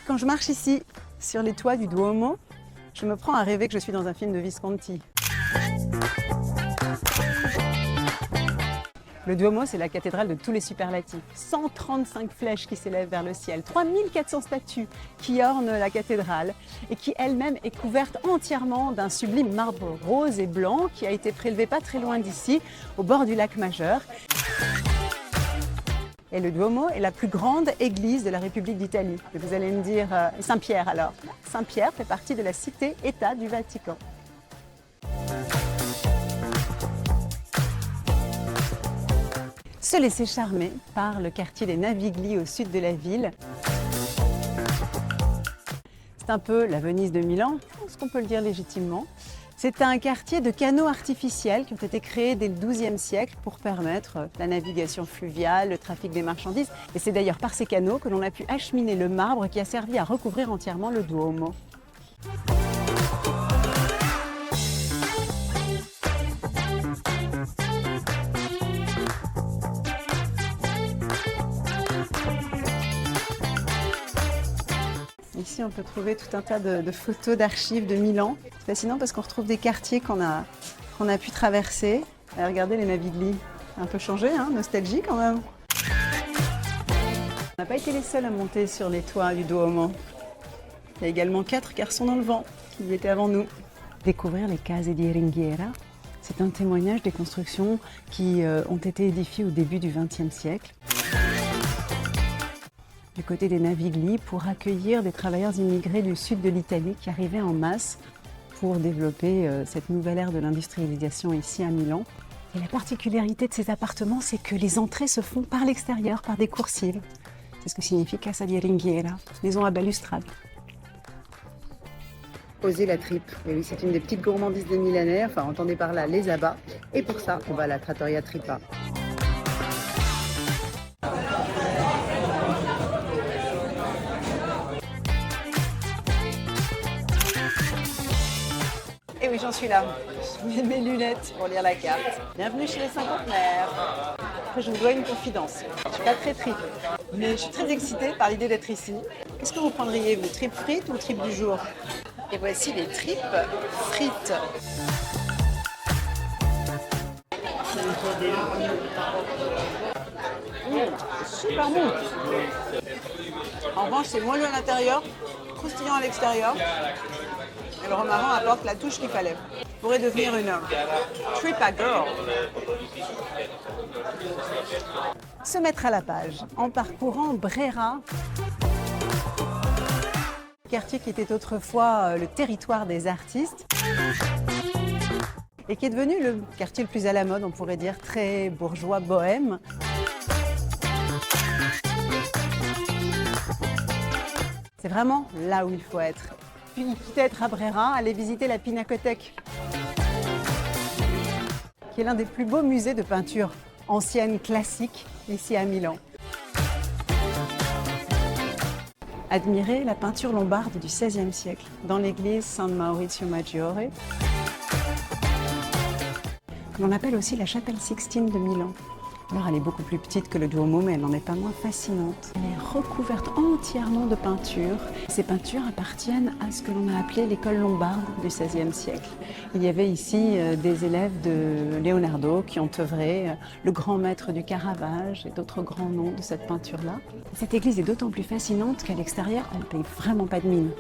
Quand je marche ici, sur les toits du Duomo, je me prends à rêver que je suis dans un film de Visconti. Le Duomo, c'est la cathédrale de tous les superlatifs. 135 flèches qui s'élèvent vers le ciel, 3400 statues qui ornent la cathédrale et qui elle-même est couverte entièrement d'un sublime marbre rose et blanc qui a été prélevé pas très loin d'ici, au bord du lac Majeur. Et le Duomo est la plus grande église de la République d'Italie. Et vous allez me dire, Saint-Pierre alors? Saint-Pierre fait partie de la cité-État du Vatican. Se laisser charmer par le quartier des Navigli au sud de la ville. C'est un peu la Venise de Milan, je pense qu'on peut le dire légitimement. C'est un quartier de canaux artificiels qui ont été créés dès le XIIe siècle pour permettre la navigation fluviale, le trafic des marchandises. Et c'est d'ailleurs par ces canaux que l'on a pu acheminer le marbre qui a servi à recouvrir entièrement le Duomo. Ici, on peut trouver tout un tas de photos d'archives de Milan. C'est fascinant parce qu'on retrouve des quartiers qu'on a pu traverser. Et regardez les Navigli, un peu changé, hein, nostalgie quand même. On n'a pas été les seuls à monter sur les toits du Duomo. Il y a également 4 garçons dans le vent qui y étaient avant nous. Découvrir les case di ringhiera, c'est un témoignage des constructions qui ont été édifiées au début du XXe siècle. Du côté des Navigli, pour accueillir des travailleurs immigrés du sud de l'Italie qui arrivaient en masse pour développer cette nouvelle ère de l'industrialisation ici à Milan. Et la particularité de ces appartements, c'est que les entrées se font par l'extérieur, par des coursives. C'est ce que signifie Casa di Ringhiera, maison à balustrade. Oser la tripe, et oui, c'est une des petites gourmandises des Milanais, enfin entendez par là les abats. Et pour ça, on va à la Trattoria Trippa. Et oui, j'en suis là. Je mets mes lunettes pour lire la carte. Bienvenue chez les cinquantenaires. Après, je vous dois une confidence. Je ne suis pas très tripe, mais je suis très excitée par l'idée d'être ici. Qu'est-ce que vous prendriez, vous, tripes frites ou tripes du jour? Et voici les tripes frites. Super bon. En revanche, c'est moelleux à l'intérieur, croustillant à l'extérieur. Et le romarin apporte la touche qu'il fallait. Pourrait devenir une Trippa Girl. Se mettre à la page en parcourant Brera, quartier qui était autrefois le territoire des artistes et qui est devenu le quartier le plus à la mode, on pourrait dire, très bourgeois, bohème. C'est vraiment là où il faut être. Puis peut-être à Brera, aller visiter la Pinacothèque, qui est l'un des plus beaux musées de peinture ancienne classique ici à Milan. Admirer la peinture lombarde du XVIe siècle dans l'église San Maurizio Maggiore, que l'on appelle aussi la chapelle Sixtine de Milan. Alors elle est beaucoup plus petite que le Duomo, mais elle n'en est pas moins fascinante. Elle est recouverte entièrement de peintures. Ces peintures appartiennent à ce que l'on a appelé l'école lombarde du XVIe siècle. Il y avait ici des élèves de Leonardo qui ont œuvré, le grand maître du Caravage et d'autres grands noms de cette peinture-là. Cette église est d'autant plus fascinante qu'à l'extérieur, elle ne paye vraiment pas de mine.